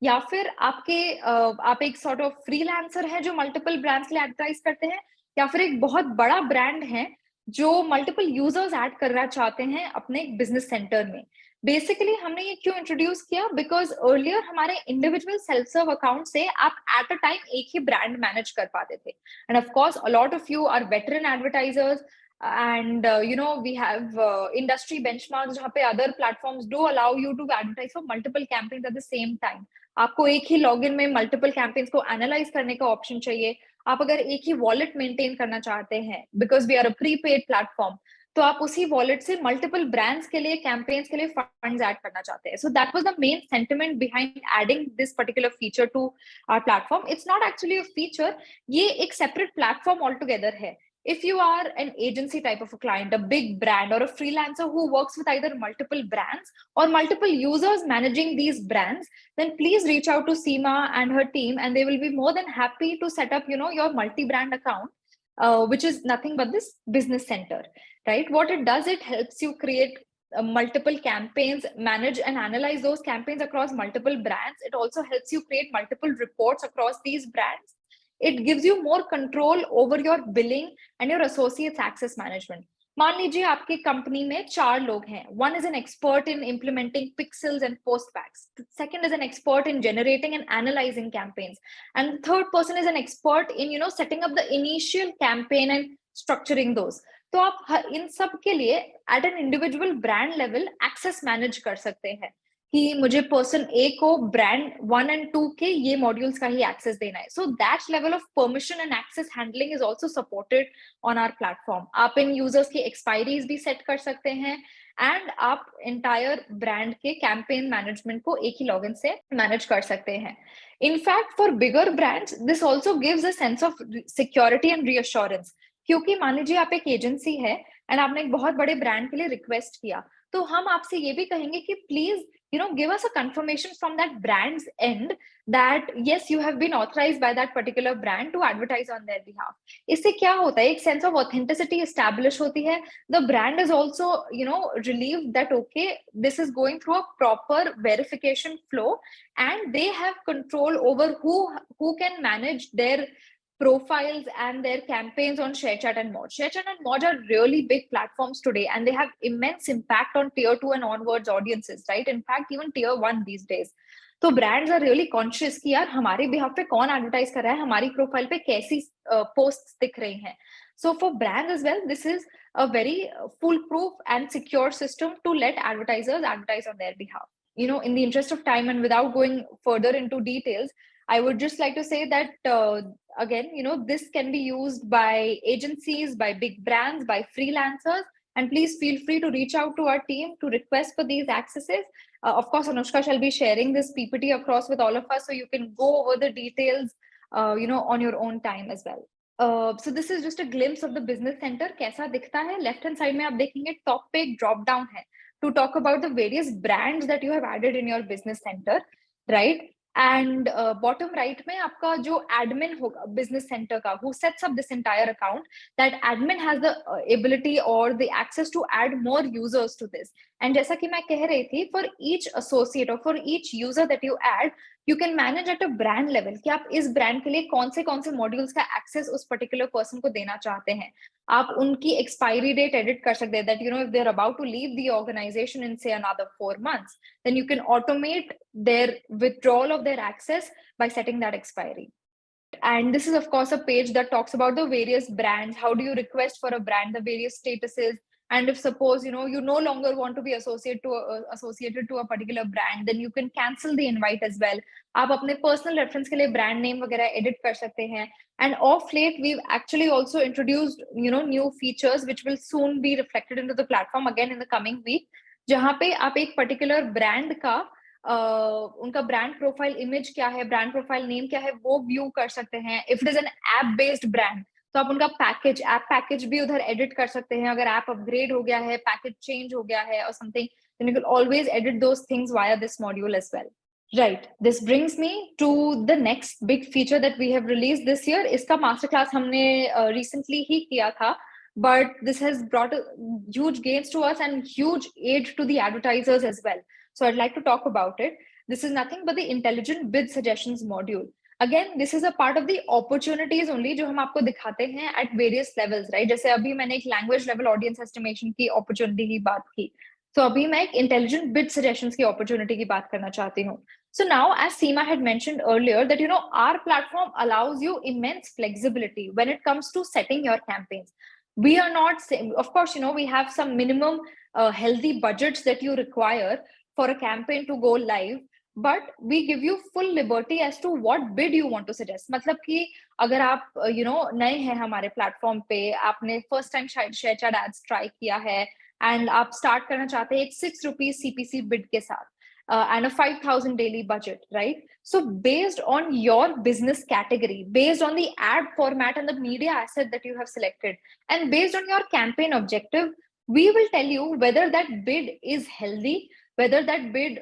या फिर आप एक sort of freelancer हैं जो multiple brands के लिए advertise करते हैं, या फिर एक बहुत बड़ा brand है जो मल्टीपल यूजर्स ऐड करना चाहते हैं अपने बिजनेस सेंटर में. बेसिकली हमने ये क्यों इंट्रोड्यूस किया, बिकॉज अर्लियर हमारे इंडिविजुअल सेल्फ सर्व अकाउंट से आप एट अ टाइम एक ही ब्रांड मैनेज कर पाते थे. And of course a lot of you are veteran advertisers and we have industry benchmarks जहाँ पे other platforms do allow you to advertise for multiple campaigns at the same time. आपको एक ही login में multiple campaigns को analyse करने का option चाहिए. आप अगर एक ही वॉलेट मेंटेन करना चाहते हैं, because we are a prepaid platform, तो आप उसी वॉलेट से मल्टीपल ब्रांड्स के लिए कैंपेन्स के लिए फंड्स ऐड करना चाहते हैं. So that was the main sentiment behind adding this particular feature to our platform. It's not actually a feature, ये एक सेपरेट प्लेटफॉर्म ऑल टुगेदर है. If you are an agency type of a client, a big brand, or a freelancer who works with either multiple brands or multiple users managing these brands, then please reach out to Seema and her team, and they will be more than happy to set up, your multi-brand account, which is nothing but this business center, right? What it does, it helps you create multiple campaigns, manage and analyze those campaigns across multiple brands. It also helps you create multiple reports across these brands. It gives you more control over your billing and your associates access management. मान लीजिए आपके company में 4 लोग हैं. One is an expert in implementing pixels and post packs. The second is an expert in generating and analyzing campaigns. And the third person is an expert in, setting up the initial campaign and structuring those. तो आप इन सब के लिए at an individual brand level access manage कर सकते हैं कि मुझे पर्सन ए को ब्रांड 1 and 2 के ये मॉड्यूल्स का ही एक्सेस देना है. So that level of permission and access handling is also supported on our platform. आप इन यूजर्स की एक्सपायरीज भी सेट कर सकते हैं एंड आप एंटायर ब्रांड के कैंपेन मैनेजमेंट को एक ही लॉगिन से मैनेज कर सकते हैं. In fact for bigger brands this also gives a sense of security and reassurance. क्योंकि मान लीजिए आप एक एजेंसी है एंड आपने एक बहुत बड़े ब्रांड के लिए रिक्वेस्ट किया, तो हम आपसे ये भी कहेंगे कि please give us a confirmation from that brand's end that yes, you have been authorized by that particular brand to advertise on their behalf. इससे क्या होता है, एक sense of authenticity establish होती है. The brand is also relieved that okay, this is going through a proper verification flow and they have control over who can manage their profiles and their campaigns on ShareChat and Mod. ShareChat and Mod are really big platforms today and they have immense impact on tier 2 and onwards audiences, right? In fact, even tier 1 these days. तो brands are really conscious कि यार हमारे behalf पे कौन advertise कर रहा है, हमारी profile पे कैसी posts दिख रही हैं. So for brands as well, this is a very foolproof and secure system to let advertisers advertise on their behalf. In the interest of time and without going further into details, I would just like to say that again, this can be used by agencies, by big brands, by freelancers, and please feel free to reach out to our team to request for these accesses. Of course, Anushka shall be sharing this PPT across with all of us, so you can go over the details, on your own time as well. So this is just a glimpse of the business center. कैसा दिखता है? Left hand side में आप देखेंगे top पे एक drop down है to talk about the various brands that you have added in your business center, right? And bottom right में आपका जो admin होगा business center का, who sets up this entire account, that admin has the ability or the access to add more users to this. And जैसा कि मैं कह रही थी, for each associate or for each user that you add, you can manage at a brand level कि आप इस brand के लिए कौन से modules का access उस particular person को देना चाहते हैं. आप उनकी expiry date edit कर सकते हैं, that if they're about to leave the organization in say another 4 months, then you can automate their withdrawal of their access by setting that expiry. And this is of course a page that talks about the various brands. How do you request for a brand, the various statuses, And if suppose you no longer want to be associated to a particular brand, then you can cancel the invite as well. आप अपने personal reference के लिए brand name वगैरह edit कर सकते हैं. And of late, we've actually also introduced new features which will soon be reflected into the platform again in the coming week, जहाँ पे आप एक particular brand का उनका brand profile image क्या है, brand profile name क्या है, वो view कर सकते हैं. If it is an app based brand, तो आप उनका पैकेज, ऐप पैकेज भी उधर एडिट कर सकते हैं. अगर ऐप अपग्रेड हो गया है, पैकेज चेंज हो गया है और something, then you can always edit those things via this module as well. Right. This brings me to the next big feature that we have released this year. इसका masterclass हमने recently ही किया था, but this has brought huge gains to us and huge aid to the advertisers as well. So I'd like to talk about it. This is nothing but the intelligent bid suggestions module. Again, this is a part of the opportunities only जो हम आपको दिखाते हैं at various levels, right? जैसे अभी मैंने एक language level audience estimation की opportunity की बात की, तो अभी मैं एक intelligent bid suggestions की opportunity की बात करना चाहती हूँ. So now, as Seema had mentioned earlier, that our platform allows you immense flexibility when it comes to setting your campaigns. We are not saying, of course, we have some minimum healthy budgets that you require for a campaign to go live. But we give you full liberty as to what bid you want to suggest. मतलब कि अगर आप नए हैं हमारे platform पे, आपने first time ShareChat Ads try किया है एंड आप स्टार्ट करना चाहते हैं एक ₹6 CPC बिड के साथ and a 5,000 daily budget, right? So based on your business category, based on the ad format and the media asset that you have selected, and based on your campaign objective, we will tell you whether that bid is healthy, whether that bid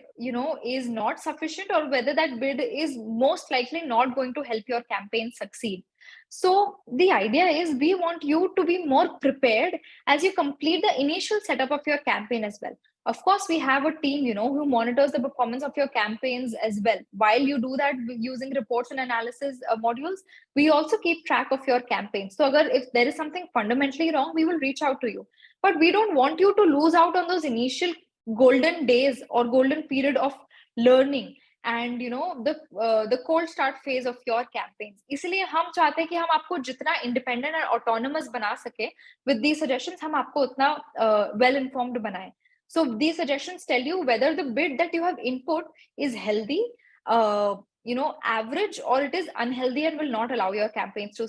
is not sufficient, or whether that bid is most likely not going to help your campaign succeed. So the idea is we want you to be more prepared as you complete the initial setup of your campaign as well. Of course, we have a team who monitors the performance of your campaigns as well. While you do that using reports and analysis modules, we also keep track of your campaigns. So if there is something fundamentally wrong, we will reach out to you. But we don't want you to lose out on those initial golden days or golden period of learning and the cold start phase of your campaigns. इसलिए हम चाहते हैं कि हम आपको जितना independent and autonomous बना सके with these suggestions, हम आपको उतना well informed बनाएं. So these suggestions tell you whether the bid that you have input is healthy, average, or it is unhealthy and will not allow your campaigns to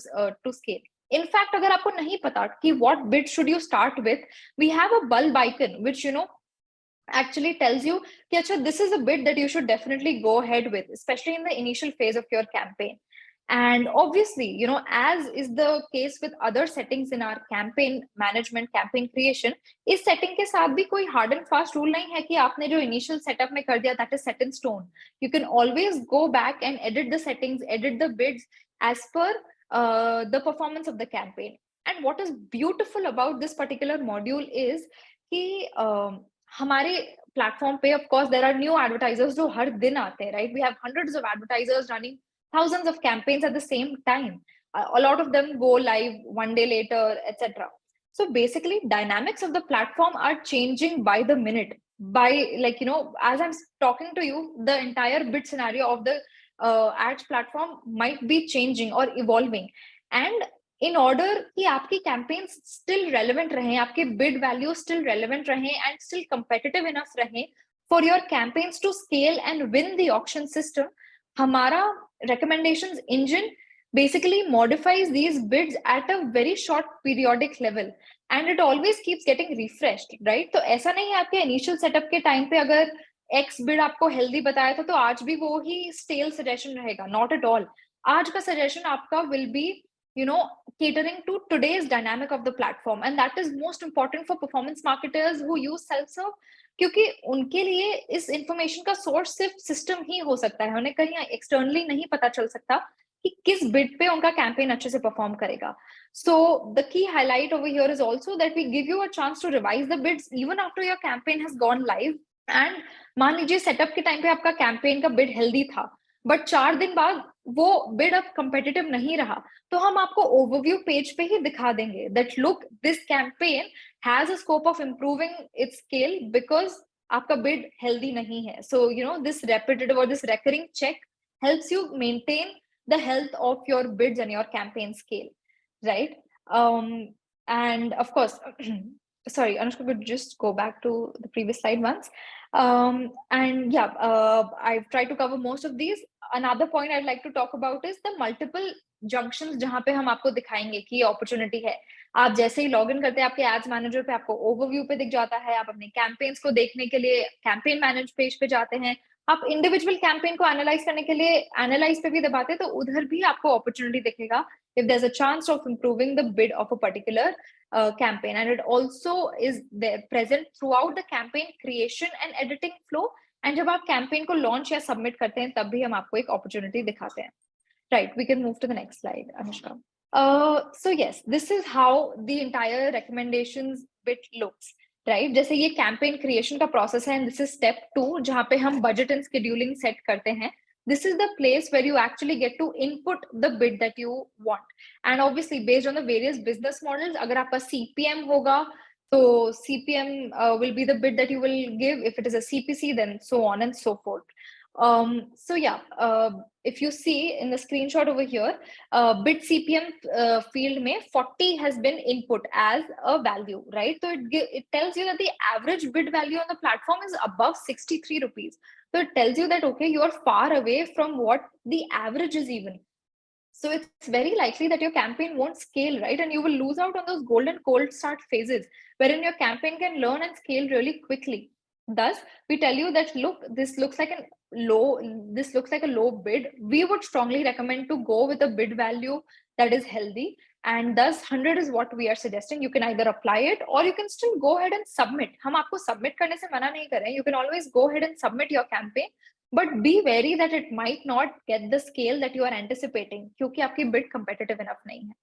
scale. In fact, अगर आपको नहीं पता कि what bid should you start with, we have a bulb icon which actually tells you that this is a bid that you should definitely go ahead with, especially in the initial phase of your campaign. And obviously, as is the case with other settings in our campaign management, campaign creation, इस setting के साथ भी कोई hard and fast rule नहीं है कि आपने जो initial setup में कर दिया, that is set in stone. You can always go back and edit the settings, edit the bids as per the performance of the campaign. And what is beautiful about this particular module is कि हमारे platform पे, of course, there are new advertisers जो हर दिन आते हैं, right? We have hundreds of advertisers running thousands of campaigns at the same time. A lot of them go live one day later, etc. So basically, dynamics of the platform are changing by the minute. By as I'm talking to you, the entire bid scenario of the ads platform might be changing or evolving. And in order कि आपकी campaigns still relevant रहें, आपके bid values still relevant रहें and still competitive enough रहें for your campaigns to scale and win the auction system, हमारा recommendations engine basically modifies these bids at a very short periodic level and it always keeps getting refreshed, right? तो ऐसा नहीं है आपके initial setup के time पे अगर X bid आपको healthy बताया था तो आज भी वो ही stale suggestion रहेगा. Not at all. आज का suggestion आपका will be catering to today's dynamic of the platform, and that is most important for performance marketers who use self-serve, क्योंकि उनके लिए इस information का source सिर्फ system ही हो सकता है. उन्हें कहीं externally नहीं पता चल सकता कि किस bid पे उनका campaign अच्छे से perform करेगा. So the key highlight over here is also that we give you a chance to revise the bids even after your campaign has gone live. And मान लीजिए setup के time पे आपका campaign का bid healthy था, but 4 दिन बाद वो bid अब competitive नहीं रहा, तो हम आपको overview page पे ही दिखा देंगे that look, this campaign has a scope of improving its scale because आपका bid healthy नहीं है. So this repetitive or this recurring check helps you maintain the health of your bids and your campaign scale, right? And of course sorry, Anushka, could just go back to the previous slide once. And yeah, I've tried to cover most of these. Another point I'd like to talk about is the multiple junctions जहाँ पे हम आपको दिखाएंगे कि ये opportunity है. आप जैसे ही लॉग इन करते हैं आपके एड्स मैनेजर पे, आपको ओवरव्यू पे दिख जाता है. आप अपने कैंपेन्स को देखने के लिए कैंपेन मैनेज पेज पे जाते हैं. आप इंडिविजुअल कैंपेन को एनालाइज करने के लिए एनालाइज पे भी दबाते हैं, तो उधर भी आपको अपॉर्चुनिटी दिखेगा if there's a chance of improving the bid of a particular campaign. And it also is there present throughout the campaign creation and editing flow. And जब आप campaign को launch या submit करते हैं तब भी हम आपको एक opportunity दिखाते हैं. Right, we can move to the next slide, Anushka. So yes, this is how the entire recommendations bit looks. Right, जैसे ये campaign creation का process है, and this is step 2 जहाँ पे हम budget and scheduling set करते हैं. This is the place where you actually get to input the bid that you want. And obviously based on the various business models, अगर आपका CPM होगा तो CPM will be the bid that you will give. If it is a CPC, then so on and so forth. So yeah, if you see in the screenshot over here, bid CPM field में 40 has been input as a value, right? So it tells you that the average bid value on the platform is above 63 rupees. So it tells you that, okay, you are far away from what the average is even. So it's very likely that your campaign won't scale, right? And you will lose out on those golden cold start phases wherein your campaign can learn and scale really quickly. Thus, we tell you that, look, this looks like a low bid. We would strongly recommend to go with a bid value that is healthy. And thus 100 is what we are suggesting. You can either apply it or you can still go ahead and submit. हम आपको submit करने से मना नहीं कर रहे हैं. You can always go ahead and submit your campaign, but be wary that it might not get the scale that you are anticipating क्योंकि आपकी bid competitive enough नहीं है.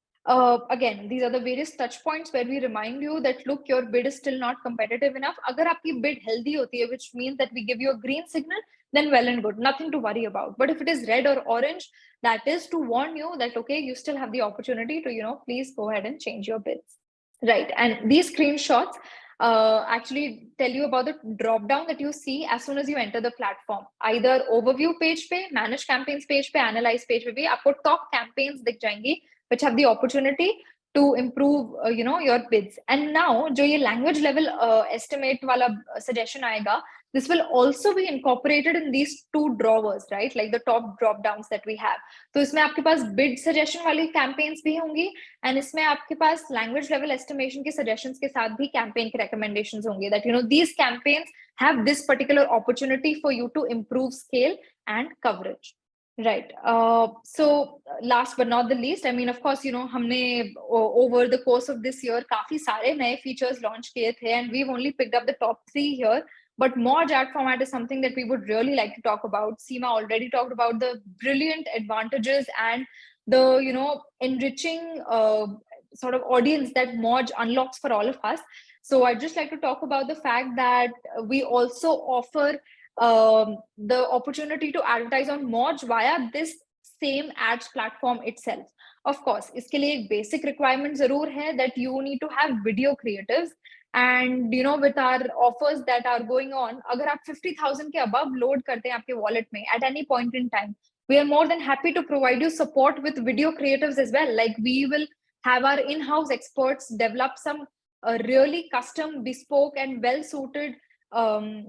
Again, these are the various touch points where we remind you that, look, your bid is still not competitive enough. अगर आपकी bid healthy होती है, which means that we give you a green signal, then well and good, nothing to worry about. But if it is red or orange, that is to warn you that, okay, you still have the opportunity to, please go ahead and change your bids. Right, and these screenshots actually tell you about the drop down that you see as soon as you enter the platform. Either overview page पे, manage campaigns page पे, analyze page पे भी आपको top campaigns दिख जाएंगी which have the opportunity to improve your bids. And now जो ये language level estimate वाला suggestion आएगा, this will also be incorporated in these two drawers, right? Like the top drop downs that we have. तो इसमें आपके पास bid suggestion वाली campaigns भी होंगी, and इसमें आपके पास language level estimation के suggestions के साथ भी campaign के recommendations होंगे that these campaigns have this particular opportunity for you to improve scale and coverage. Right. So last but not the least, I mean, of course, हमने over the course of this year काफी सारे नए features launch किए थे, and we've only picked up the top 3 here. But Merge ad format is something that we would really like to talk about. Seema already talked about the brilliant advantages and the enriching sort of audience that Merge unlocks for all of us. So I'd just like to talk about the fact that we also offer the opportunity to advertise on Merge via this same ads platform itself. Of course, इसके लिए एक basic requirement जरूर है that you need to have video creatives. And with our offers that are going on, अगर आप 50,000 के above load करते हैं आपके wallet में at any point in time, we are more than happy to provide you support with video creatives as well. Like we will have our in-house experts develop some really custom, bespoke, and well-suited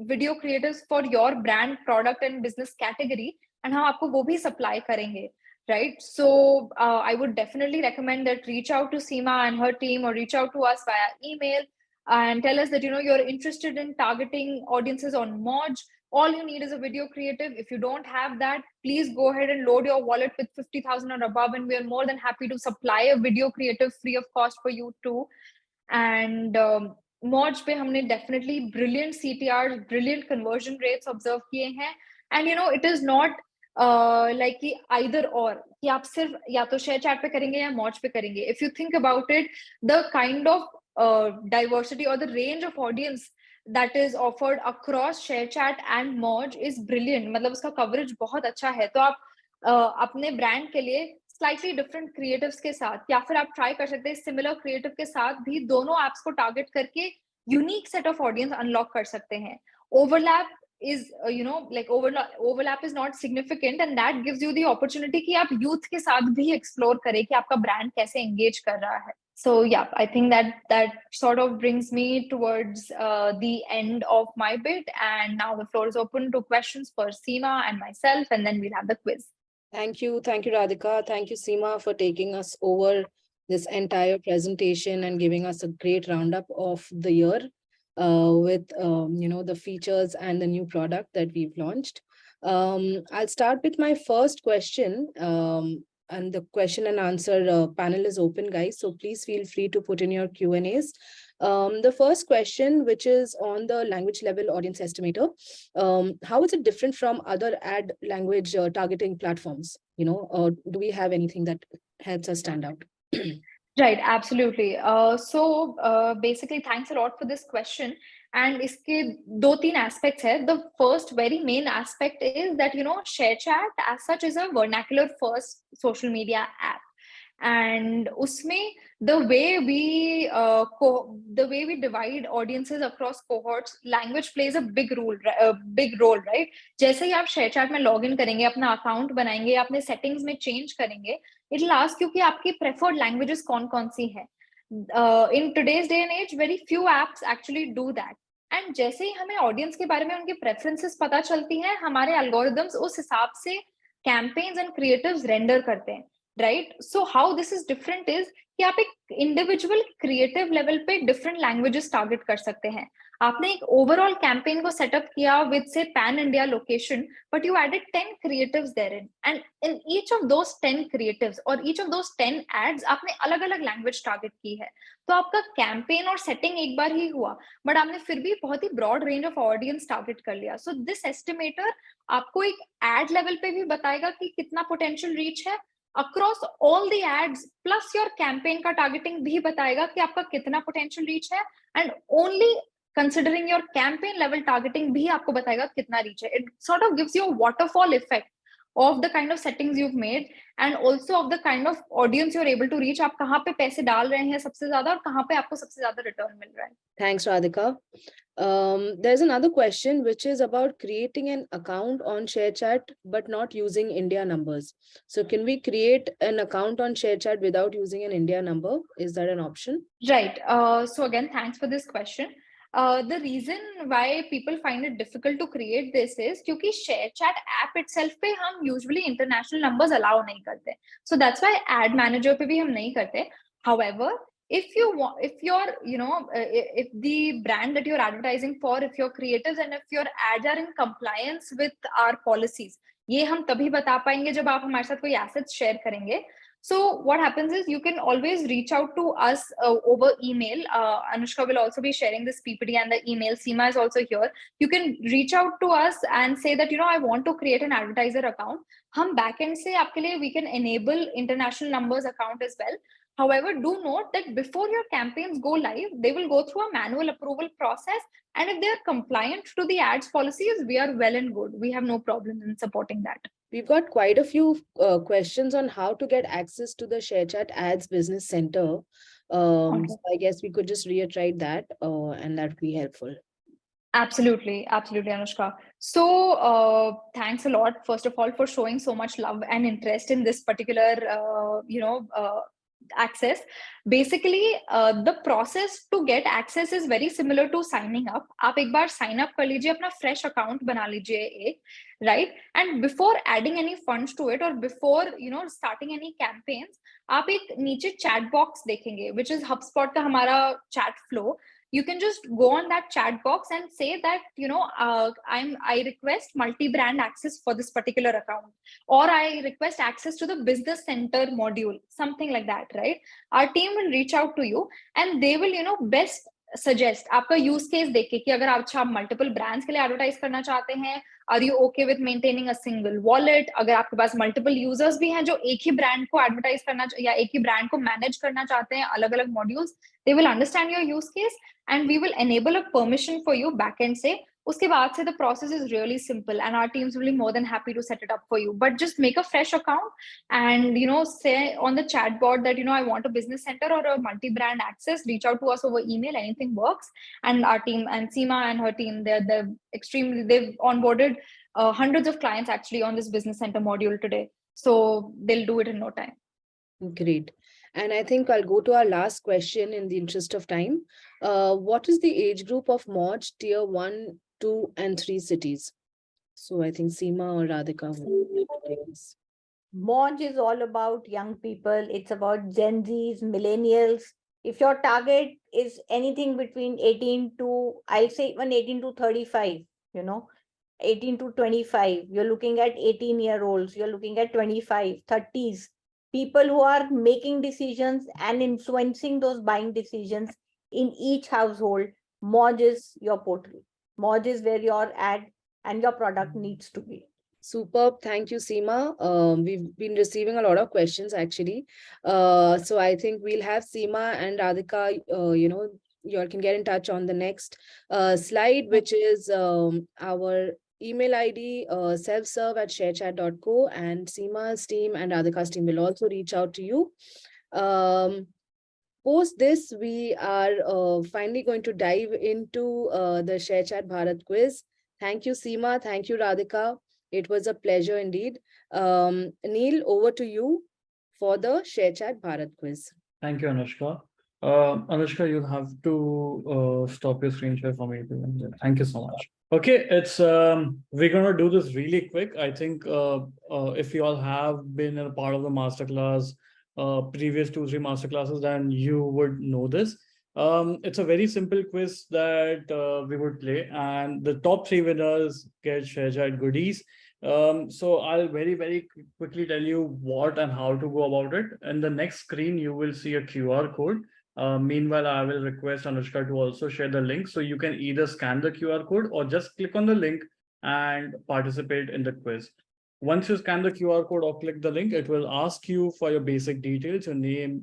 video creatives for your brand, product, and business category, and हम आपको वो भी supply करेंगे. Right, so I would definitely recommend that reach out to Seema and her team, or reach out to us via email and tell us that you're interested in targeting audiences on Merge. All you need is a video creative. If you don't have that, please go ahead and load your wallet with 50,000 or above, and we are more than happy to supply a video creative free of cost for you too. And Merge पे हमने definitely brilliant CTRs, brilliant conversion rates observe किए हैं. And it is not like कि either or कि आप सिर्फ या तो ShareChat पे करेंगे या Merge पे करेंगे. If you think about it, the kind of diversity or the range of audience that is offered across ShareChat and Merge is brilliant. मतलब उसका coverage बहुत अच्छा है. तो आप अपने brand के लिए slightly different creatives के साथ, या फिर आप try कर सकते हैं similar creative के साथ भी दोनों apps को target करके unique set of audience unlock कर सकते हैं. Overlap is overlap is not significant, and that gives you the opportunity कि आप youth के साथ भी explore करें कि आपका brand कैसे engage कर रहा है. So yeah, I think that sort of brings me towards the end of my bit, and now the floor is open to questions for Seema and myself, and then we'll have the quiz. Thank you, Radhika. Thank you, Seema, for taking us over this entire presentation and giving us a great roundup of the year with the features and the new product that we've launched. I'll start with my first question. And the question and answer panel is open, guys. So please feel free to put in your Q&As. The first question, which is on the language level audience estimator, how is it different from other ad language targeting platforms? Do we have anything that helps us stand out? Right, absolutely. So basically, thanks a lot for this question. And इसके दो तीन aspects है. The first very main aspect is that ShareChat as such is a vernacular first social media app. And usme the way we divide audiences across cohorts, language plays a big role, right? जैसे ही आप ShareChat में log in करेंगे, अपना account बनाएंगे, अपने settings में change करेंगे, it'll ask you कि आपकी preferred languages कौन सी है. In today's day and age, very few apps actually do that. And जैसे ही हमें audience के बारे में उनकी preferences पता चलती हैं, हमारे algorithms उस हिसाब से campaigns and creatives render करते हैं. Right? So how this is different is कि आप एक individual creative level पे different languages target कर सकते हैं. आपने एक overall campaign को setup किया with say pan India location, but you added 10 creatives therein, and in each of those 10 creatives or each of those 10 ads आपने अलग-अलग language target की है. तो आपका campaign और setting एक बार ही हुआ, but आपने फिर भी बहुत ही broad range of audience target कर लिया. So this estimator आपको एक ad level पे भी बताएगा कि कितना potential reach है, across all the ads plus your campaign का targeting भी बताएगा कि आपका कितना potential reach है, and only considering your campaign level targeting भी आपको बताएगा कितना reach है. It sort of gives you a waterfall effect of the kind of settings you've made and also of the kind of audience you're able to reach. आप कहाँ पे पैसे डाल रहे हैं सबसे ज्यादा और कहाँ पे आपको सबसे ज्यादा return मिल रहा है. Thanks, Radhika. There's another question which is about creating an account on ShareChat but not using India numbers. So can we create an account on ShareChat without using an India number? Is that an option? Right. So again, thanks for this question. The reason why people find it difficult to create this is क्योंकि ShareChat app itself पे हम usually international numbers allow नहीं करते. So that's why ad manager पे भी हम नहीं करते. However, if you want, if you're, if the brand that you're advertising for, if your creatives and if your ads are in compliance with our policies, ये हम तभी बता पाएंगे जब आप हमारे साथ कोई assets share करेंगे. So what happens is you can always reach out to us over email. Anushka will also be sharing this PPT and the email. Seema is also here. You can reach out to us and say that, I want to create an advertiser account. Hum backend se aapke liye we can enable international numbers account as well. However, do note that before your campaigns go live, they will go through a manual approval process. And if they are compliant to the ads policies, we are well and good. We have no problem in supporting that. We've got quite a few questions on how to get access to the ShareChat Ads Business Center. Okay. So I guess we could just reiterate that and that would be helpful. Absolutely, Anushka. So thanks a lot, first of all, for showing so much love and interest in this particular, access. Basically, the process to get access is very similar to signing up. आप एक बार sign up कर लीजिए, अपना fresh account बना लीजिए एक, right? And before adding any funds to it or before starting any campaigns, आप एक नीचे chat box देखेंगे, which is HubSpot का हमारा chat flow. You can just go on that chat box and say that I request multi-brand access for this particular account, or I request access to the business center module, something like that, right? Our team will reach out to you and they will best suggest आपका use case देखे कि अगर आप multiple brands के लिए advertise करना चाहते हैं, are you okay with maintaining a single wallet? अगर आपके पास multiple users भी हैं जो एक ही brand को advertise करना या एक ही brand को manage करना चाहते हैं अलग-अलग modules, they will understand your use case and we will enable a permission for you backend से. उसके बाद से the process is really simple and our teams will be more than happy to set it up for you. But just make a fresh account and say on the chat board that I want a business center or a multi-brand access. Reach out to us over email. Anything works. And our team and Seema and her team, they've onboarded hundreds of clients actually on this business center module today. So they'll do it in no time. Great. And I think I'll go to our last question in the interest of time. What is the age group of Moj tier 1, 2, and 3 cities? So I think Seema or Radhika would like to take this. Moj is all about young people. It's about Gen Zs, millennials. If your target is anything between 18 to, I'll say even 18 to 35, 18 to 25, you're looking at 18-year-olds, you're looking at 25, 30s, people who are making decisions and influencing those buying decisions in each household. Moj is your portal. Moj is where your ad and your product needs to be. Superb. Thank you, Seema. We've been receiving a lot of questions actually. So I think we'll have Seema and Radhika, you all can get in touch on the next slide, which is our email ID, self-serve at sharechat.co, and Seema's team and Radhika's team will also reach out to you. Post this, we are finally going to dive into the ShareChat Bharat quiz. Thank you, Seema. Thank you, Radhika. It was a pleasure indeed. Neil, over to you for the ShareChat Bharat quiz. Thank you, Anushka. Anushka, you'll have to stop your screen share for me. Thank you so much. Okay, it's we're gonna do this really quick. I think if you all have been a part of the masterclass, previous 2-3 masterclasses, then you would know this. It's a very simple quiz that we would play, and the top 3 winners get ShareChat goodies. So I'll very quickly tell you what and how to go about it. In the next screen, you will see a QR code. Meanwhile, I will request Anushka to also share the link. So you can either scan the QR code or just click on the link and participate in the quiz. Once you scan the QR code or click the link, it will ask you for your basic details, your name,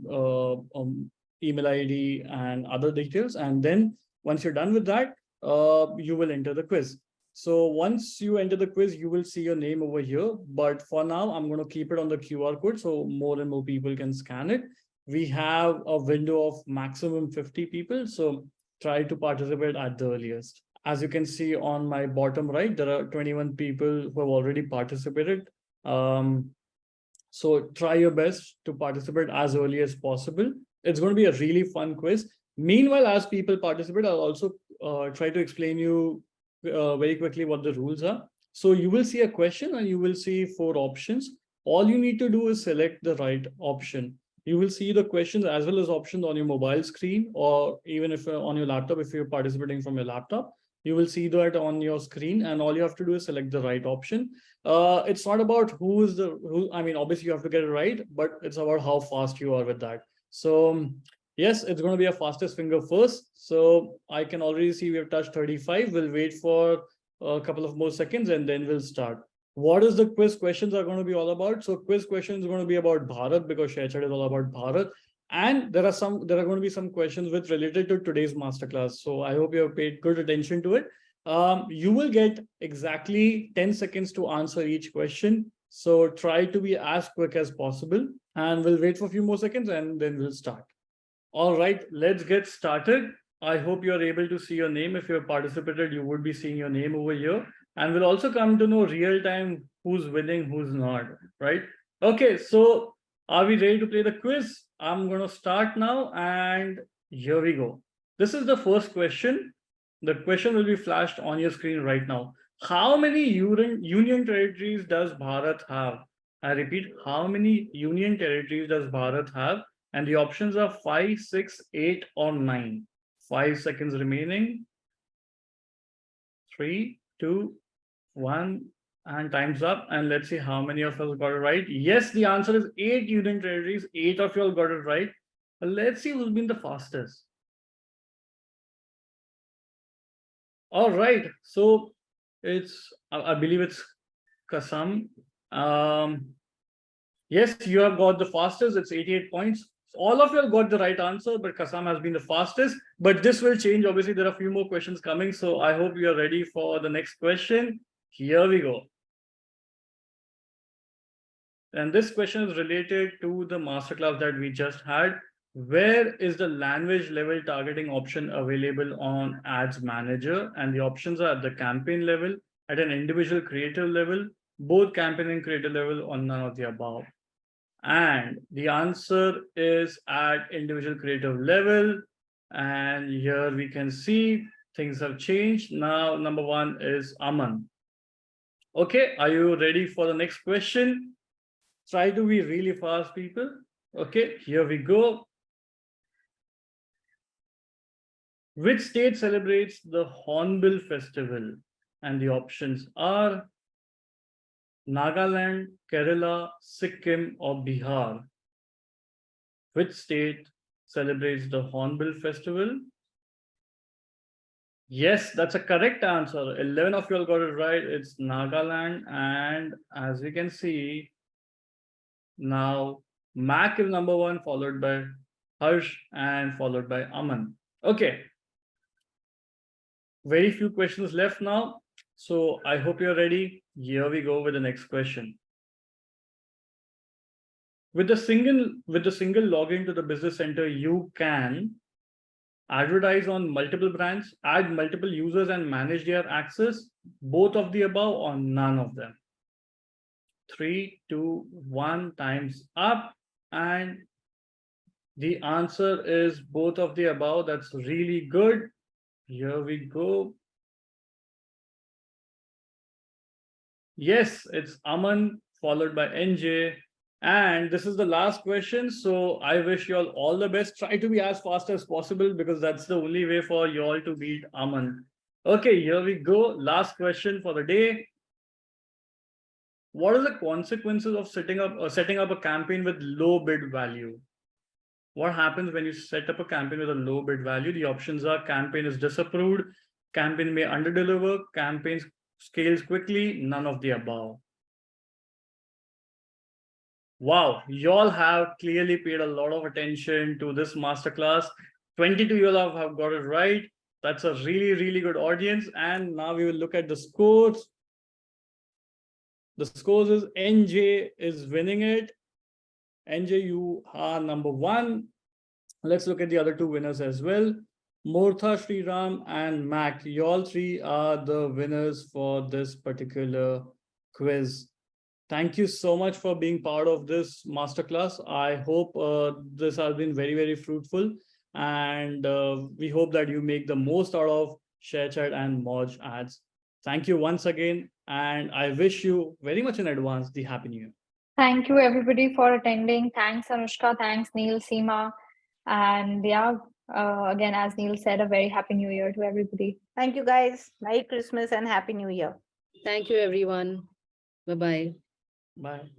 email ID, and other details. And then once you're done with that, you will enter the quiz. So once you enter the quiz, you will see your name over here. But for now, I'm going to keep it on the QR code so more and more people can scan it. We have a window of maximum 50 people. So try to participate at the earliest. As you can see on my bottom right, there are 21 people who have already participated. So try your best to participate as early as possible. It's going to be a really fun quiz. Meanwhile, as people participate, I'll also try to explain you very quickly what the rules are. So you will see a question and you will see 4 options. All you need to do is select the right option. You will see the questions as well as options on your mobile screen, or even if on your laptop, if you're participating from your laptop, you will see that on your screen, and all you have to do is select the right option. It's not about who, I mean, obviously you have to get it right, but it's about how fast you are with that. So yes, it's going to be a fastest finger first. So I can already see we have touched 35. We'll wait for a couple of more seconds and then we'll start. What is the quiz questions are going to be all about? So quiz questions are going to be about Bharat, because ShareChat is all about Bharat. And there are going to be some questions with related to today's masterclass. So I hope you have paid good attention to it. You will get exactly 10 seconds to answer each question. So try to be as quick as possible, and we'll wait for a few more seconds and then we'll start. All right, let's get started. I hope you're able to see your name. If you've participated, you would be seeing your name over here. And we'll also come to know real time who's winning, who's not, right? Okay, so are we ready to play the quiz? I'm going to start now, and here we go. This is the first question. The question will be flashed on your screen right now. How many union territories does Bharat have? I repeat, how many union territories does Bharat have? And the options are 5, 6, 8, or 9. 5 seconds remaining. 3, 2, 1, and time's up. And let's see how many of us got it right. Yes, the answer is 8 union territories. 8 of you all got it right. Let's see who's been the fastest. All right. So I believe it's Kasam. Yes, you have got the fastest. It's 88 points. All of you have got the right answer, but Kasam has been the fastest. But this will change. Obviously, there are a few more questions coming. So I hope you are ready for the next question. Here we go. And this question is related to the masterclass that we just had. Where is the language level targeting option available on Ads Manager? And the options are at the campaign level, at an individual creator level, both campaign and creator level, or none of the above. And the answer is at individual creative level. And here we can see things have changed. Now, number 1 is Aman. Okay, are you ready for the next question? Try to be really fast, people. Okay, here we go. Which state celebrates the Hornbill Festival? And the options are Nagaland, Kerala, Sikkim, or Bihar. Which state celebrates the Hornbill Festival? Yes, that's a correct answer. 11 of you all got it right. It's Nagaland. And as we can see, now Mac is number 1, followed by Harsh, and followed by Aman. Okay. Very few questions left now. So I hope you're ready. Here we go with the next question. With the single login to the business center, you can advertise on multiple brands, add multiple users, and manage their access, both of the above or none of them. 3, 2, 1, times up. And the answer is both of the above. That's really good. Here we go. Yes, it's Aman followed by NJ. And this is the last question. So I wish you all the best. Try to be as fast as possible because that's the only way for you all to beat Aman. Okay, here we go. Last question for the day. What are the consequences of setting up a campaign with low bid value? What happens when you set up a campaign with a low bid value? The options are: campaign is disapproved, campaign may underdeliver, campaign scales quickly, none of the above. Wow, y'all have clearly paid a lot of attention to this masterclass. 22 you all have got it right. That's a really, really good audience. And now we will look at the scores. The scores is NJ is winning it. NJ, you are number 1. Let's look at the other 2 winners as well. Mortha, Sriram, and Mac. You all 3 are the winners for this particular quiz. Thank you so much for being part of this masterclass. I hope this has been very, very fruitful. And we hope that you make the most out of ShareChat and Moj ads. Thank you once again. And I wish you very much in advance the Happy New Year. Thank you, everybody, for attending. Thanks, Anushka. Thanks, Neil, Seema. And yeah, again, as Neil said, a very Happy New Year to everybody. Thank you, guys. Merry Christmas and Happy New Year. Thank you, everyone. Bye-bye. Bye.